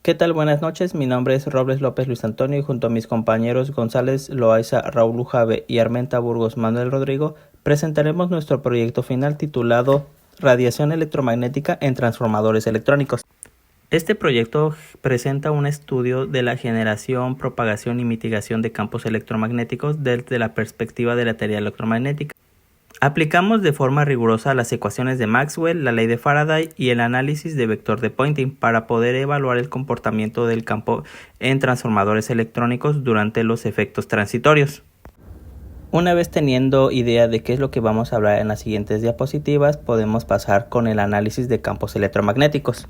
¿Qué tal? Buenas noches, mi nombre es Robles López Luis Antonio y junto a mis compañeros González Loaiza, Raúl Ujave y Armenta Burgos Manuel Rodrigo presentaremos nuestro proyecto final titulado Radiación electromagnética en transformadores electrónicos. Este proyecto presenta un estudio de la generación, propagación y mitigación de campos electromagnéticos desde la perspectiva de la teoría electromagnética. Aplicamos de forma rigurosa las ecuaciones de Maxwell, la ley de Faraday y el análisis de vector de Poynting para poder evaluar el comportamiento del campo en transformadores electrónicos durante los efectos transitorios. Una vez teniendo idea de qué es lo que vamos a hablar en las siguientes diapositivas, podemos pasar con el análisis de campos electromagnéticos.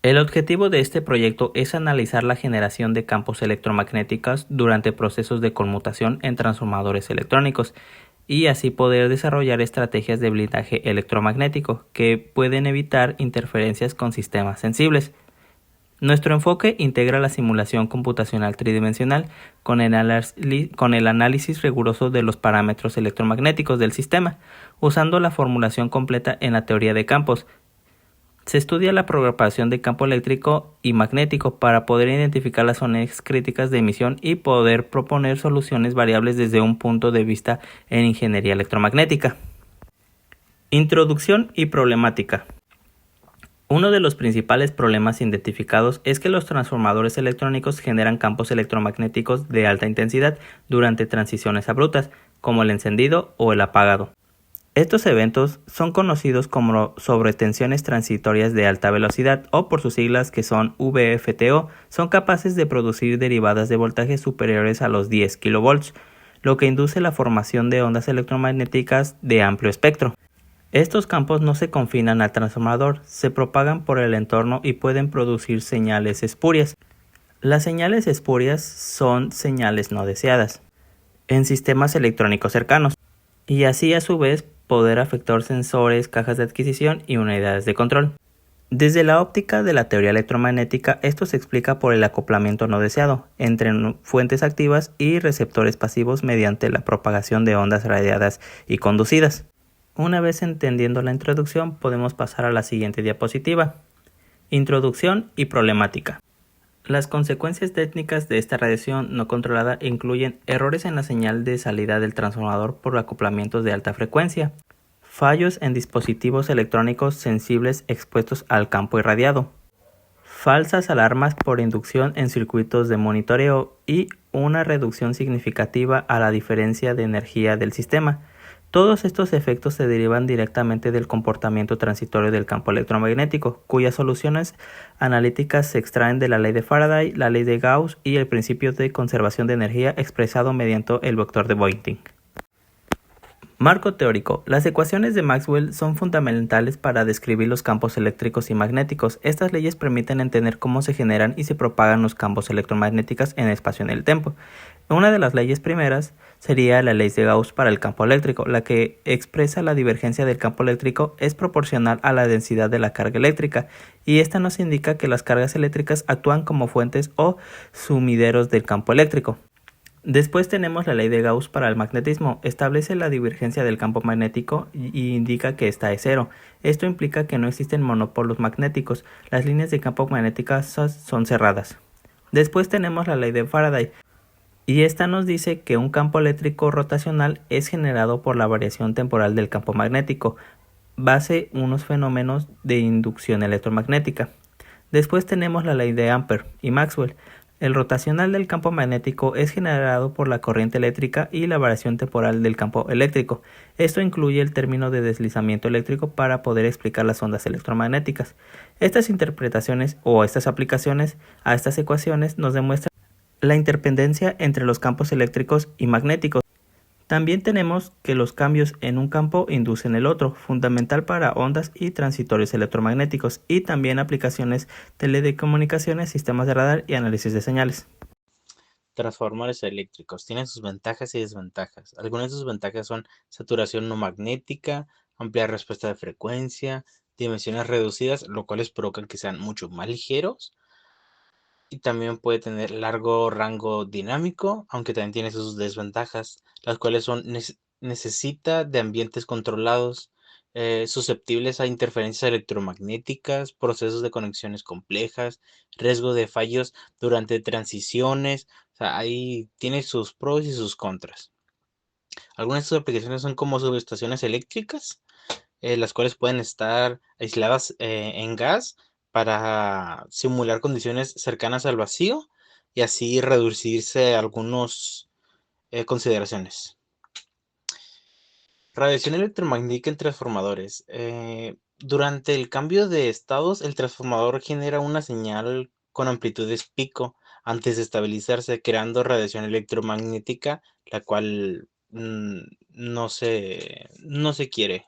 El objetivo de este proyecto es analizar la generación de campos electromagnéticos durante procesos de conmutación en transformadores electrónicos y así poder desarrollar estrategias de blindaje electromagnético que pueden evitar interferencias con sistemas sensibles. Nuestro enfoque integra la simulación computacional tridimensional con el análisis riguroso de los parámetros electromagnéticos del sistema, usando la formulación completa en la teoría de campos. Se estudia la propagación de campo eléctrico y magnético para poder identificar las zonas críticas de emisión y poder proponer soluciones variables desde un punto de vista en ingeniería electromagnética. Introducción y problemática. Uno de los principales problemas identificados es que los transformadores electrónicos generan campos electromagnéticos de alta intensidad durante transiciones abruptas, como el encendido o el apagado. Estos eventos son conocidos como sobretensiones transitorias de alta velocidad o por sus siglas que son VFTO, son capaces de producir derivadas de voltaje superiores a los 10 kV, lo que induce la formación de ondas electromagnéticas de amplio espectro. Estos campos no se confinan al transformador, se propagan por el entorno y pueden producir señales espurias. Las señales espurias son señales no deseadas en sistemas electrónicos cercanos y así a su vez poder afectar sensores, cajas de adquisición y unidades de control. Desde la óptica de la teoría electromagnética, esto se explica por el acoplamiento no deseado entre fuentes activas y receptores pasivos mediante la propagación de ondas radiadas y conducidas. Una vez entendiendo la introducción, podemos pasar a la siguiente diapositiva. Introducción y problemática. Las consecuencias técnicas de esta radiación no controlada incluyen errores en la señal de salida del transformador por acoplamientos de alta frecuencia, fallos en dispositivos electrónicos sensibles expuestos al campo irradiado, falsas alarmas por inducción en circuitos de monitoreo y una reducción significativa a la diferencia de energía del sistema. Todos estos efectos se derivan directamente del comportamiento transitorio del campo electromagnético, cuyas soluciones analíticas se extraen de la ley de Faraday, la ley de Gauss y el principio de conservación de energía expresado mediante el vector de Poynting. Marco teórico. Las ecuaciones de Maxwell son fundamentales para describir los campos eléctricos y magnéticos. Estas leyes permiten entender cómo se generan y se propagan los campos electromagnéticos en el espacio y en el tiempo. Una de las leyes primeras sería la ley de Gauss para el campo eléctrico, la que expresa la divergencia del campo eléctrico es proporcional a la densidad de la carga eléctrica, y esta nos indica que las cargas eléctricas actúan como fuentes o sumideros del campo eléctrico. Después tenemos la ley de Gauss para el magnetismo. Establece la divergencia del campo magnético y indica que esta es cero. Esto implica que no existen monopolos magnéticos. Las líneas de campo magnéticas son cerradas. Después tenemos la ley de Faraday. Y esta nos dice que un campo eléctrico rotacional es generado por la variación temporal del campo magnético, base unos fenómenos de inducción electromagnética. Después tenemos la ley de Ampère y Maxwell. El rotacional del campo magnético es generado por la corriente eléctrica y la variación temporal del campo eléctrico. Esto incluye el término de deslizamiento eléctrico para poder explicar las ondas electromagnéticas. Estas interpretaciones o estas aplicaciones a estas ecuaciones nos demuestran la interdependencia entre los campos eléctricos y magnéticos. También tenemos que los cambios en un campo inducen el otro, fundamental para ondas y transitorios electromagnéticos, y también aplicaciones telecomunicaciones, sistemas de radar y análisis de señales. Transformadores eléctricos tienen sus ventajas y desventajas. Algunas de sus ventajas son saturación no magnética, amplia respuesta de frecuencia, dimensiones reducidas, lo cuales provocan que sean mucho más ligeros. Y también puede tener largo rango dinámico, aunque también tiene sus desventajas, las cuales son necesita de ambientes controlados, susceptibles a interferencias electromagnéticas, procesos de conexiones complejas, riesgo de fallos durante transiciones. O sea, ahí tiene sus pros y sus contras. Algunas de sus aplicaciones son como subestaciones eléctricas, las cuales pueden estar aisladas en gas para simular condiciones cercanas al vacío y así reducirse algunas consideraciones. Radiación electromagnética en transformadores. Durante el cambio de estados, el transformador genera una señal con amplitudes pico antes de estabilizarse, creando radiación electromagnética, la cual no se quiere.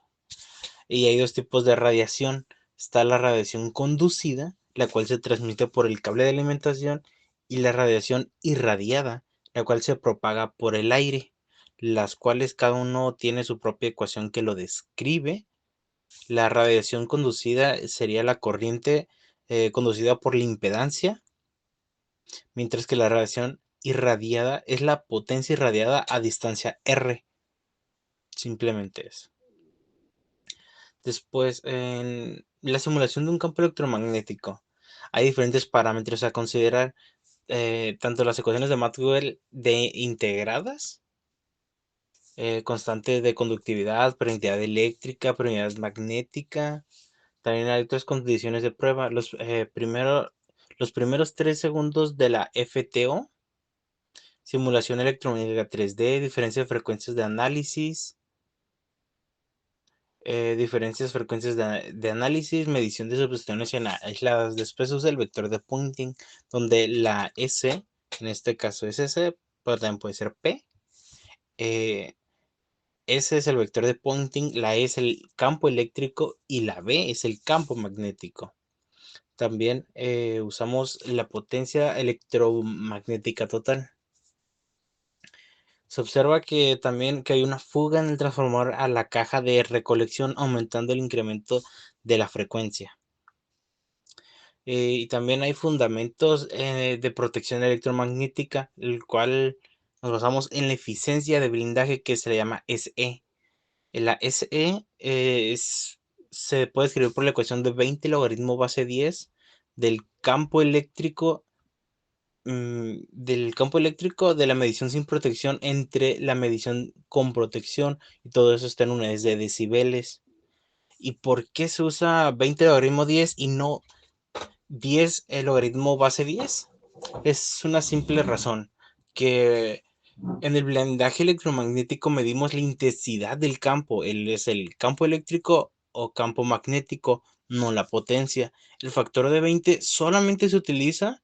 Y hay dos tipos de radiación. Está la radiación conducida, la cual se transmite por el cable de alimentación, y la radiación irradiada, la cual se propaga por el aire, las cuales cada uno tiene su propia ecuación que lo describe. La radiación conducida sería la corriente conducida por la impedancia, mientras que la radiación irradiada es la potencia irradiada a distancia r. Simplemente eso. Después, en la simulación de un campo electromagnético, hay diferentes parámetros a considerar, tanto las ecuaciones de Maxwell de integradas, constante de conductividad, permeabilidad eléctrica, permeabilidad magnética. También hay otras condiciones de prueba. Los primeros 3 segundos de la FTO, simulación electromagnética 3D, diferencia de frecuencias de análisis, diferencias, frecuencias de análisis, medición de subestaciones aisladas. Después usa el vector de Poynting, donde la S, en este caso es S, pero también puede ser P. eh, S es el vector de Poynting, la E es el campo eléctrico y la B es el campo magnético. También usamos la potencia electromagnética total. Se observa que también que hay una fuga en el transformador a la caja de recolección, aumentando el incremento de la frecuencia. Y también hay fundamentos de protección electromagnética, el cual nos basamos en la eficiencia de blindaje que se le llama SE. La SE se puede escribir por la ecuación de 20 logaritmo base 10 del campo eléctrico, de la medición sin protección entre la medición con protección, y todo eso está en unidades de decibeles. ¿Y por qué se usa 20 logaritmo 10 y no 10 el logaritmo base 10? Es una simple razón, que en el blindaje electromagnético medimos la intensidad del campo. Es el campo eléctrico o campo magnético, no la potencia. El factor de 20 solamente se utiliza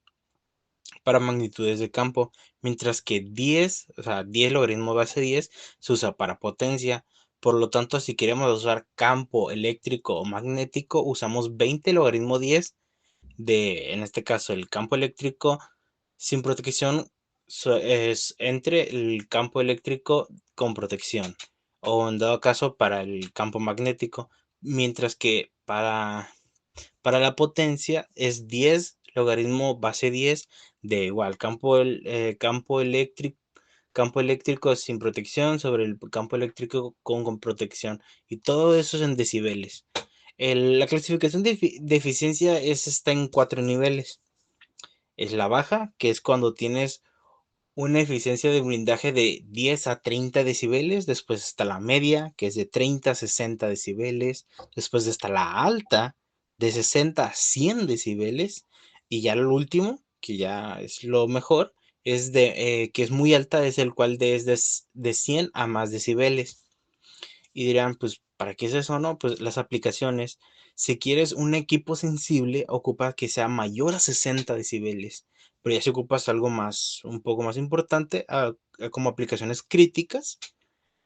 para magnitudes de campo, mientras que 10, o sea, 10 logaritmo base 10 se usa para potencia. Por lo tanto, si queremos usar campo eléctrico o magnético, usamos 20 logaritmo 10 en este caso, el campo eléctrico sin protección es entre el campo eléctrico con protección, o en dado caso para el campo magnético, mientras que para la potencia es 10 logaritmo base 10 de igual campo eléctrico sin protección sobre el campo eléctrico con protección, y todo eso es en decibeles. La clasificación de eficiencia está en 4 niveles. Es la baja, que es cuando tienes una eficiencia de blindaje de 10 a 30 decibeles. Después está la media, que es de 30 a 60 decibeles. Después está la alta, de 60 a 100 decibeles. Y ya lo último, que ya es lo mejor, que es muy alta, es el cual es de 100 a más decibeles. Y dirán, pues, ¿para qué es eso? No, pues las aplicaciones. Si quieres un equipo sensible, ocupa que sea mayor a 60 decibeles. Pero ya si ocupas algo más, un poco más importante, como aplicaciones críticas,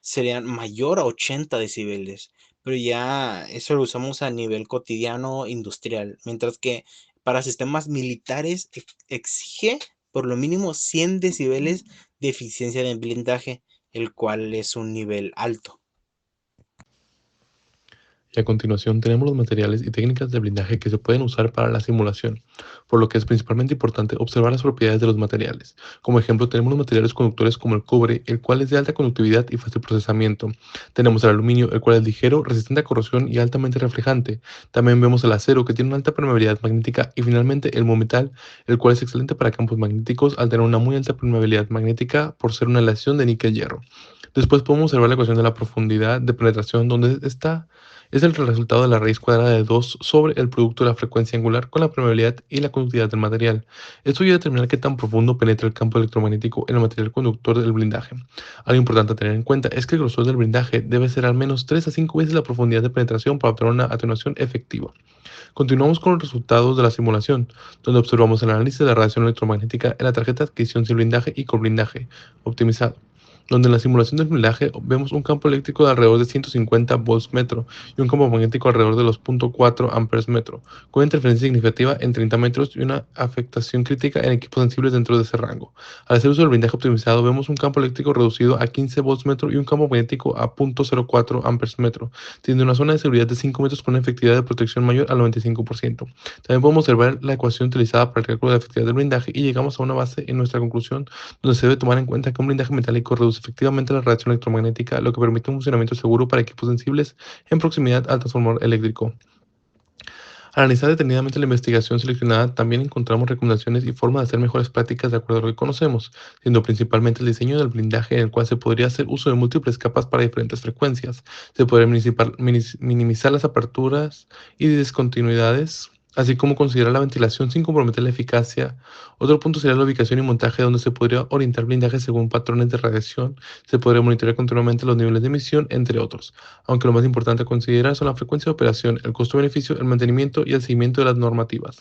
serían mayor a 80 decibeles. Pero ya eso lo usamos a nivel cotidiano industrial. Mientras que para sistemas militares exige por lo mínimo 100 decibeles de eficiencia de blindaje, el cual es un nivel alto. Y a continuación tenemos los materiales y técnicas de blindaje que se pueden usar para la simulación, por lo que es principalmente importante observar las propiedades de los materiales. Como ejemplo tenemos los materiales conductores como el cobre, el cual es de alta conductividad y fácil procesamiento. Tenemos el aluminio, el cual es ligero, resistente a corrosión y altamente reflejante. También vemos el acero, que tiene una alta permeabilidad magnética, y finalmente el mometal, el cual es excelente para campos magnéticos al tener una muy alta permeabilidad magnética por ser una aleación de níquel-hierro. Después podemos observar la ecuación de la profundidad de penetración, donde está es el resultado de la raíz cuadrada de 2 sobre el producto de la frecuencia angular con la permeabilidad y la conductividad del material. Esto ayuda a determinar qué tan profundo penetra el campo electromagnético en el material conductor del blindaje. Algo importante a tener en cuenta es que el grosor del blindaje debe ser al menos 3 a 5 veces la profundidad de penetración para obtener una atenuación efectiva. Continuamos con los resultados de la simulación, donde observamos el análisis de la radiación electromagnética en la tarjeta de adquisición sin blindaje y con blindaje optimizado, donde en la simulación del blindaje vemos un campo eléctrico de alrededor de 150 volts metro y un campo magnético alrededor de los 0.4 amperes metro, con una interferencia significativa en 30 metros y una afectación crítica en equipos sensibles dentro de ese rango. Al hacer uso del blindaje optimizado, vemos un campo eléctrico reducido a 15 volts metro y un campo magnético a 0.04 amperes metro, teniendo una zona de seguridad de 5 metros con una efectividad de protección mayor al 95%. También podemos observar la ecuación utilizada para el cálculo de la efectividad del blindaje y llegamos a una base en nuestra conclusión donde se debe tomar en cuenta que un blindaje metálico reduce efectivamente la radiación electromagnética, lo que permite un funcionamiento seguro para equipos sensibles en proximidad al transformador eléctrico. Al analizar detenidamente la investigación seleccionada, también encontramos recomendaciones y formas de hacer mejores prácticas de acuerdo a lo que conocemos, siendo principalmente el diseño del blindaje en el cual se podría hacer uso de múltiples capas para diferentes frecuencias. Se podría minimizar las aperturas y discontinuidades, así como considerar la ventilación sin comprometer la eficacia. Otro punto sería la ubicación y montaje, donde se podría orientar blindaje según patrones de radiación, se podría monitorear continuamente los niveles de emisión, entre otros. Aunque lo más importante a considerar son la frecuencia de operación, el costo-beneficio, el mantenimiento y el seguimiento de las normativas.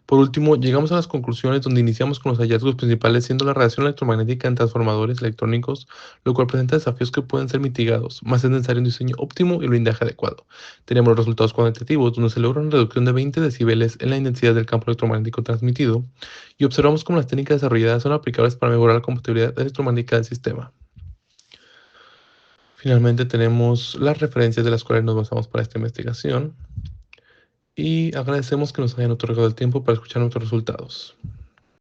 Por último, llegamos a las conclusiones donde iniciamos con los hallazgos principales, siendo la radiación electromagnética en transformadores electrónicos, lo cual presenta desafíos que pueden ser mitigados, más es necesario un diseño óptimo y blindaje adecuado. Tenemos los resultados cuantitativos, donde se logra una reducción de 20 decibeles en la intensidad del campo electromagnético transmitido, y observamos cómo las técnicas desarrolladas son aplicables para mejorar la compatibilidad electromagnética del sistema. Finalmente tenemos las referencias de las cuales nos basamos para esta investigación y agradecemos que nos hayan otorgado el tiempo para escuchar nuestros resultados.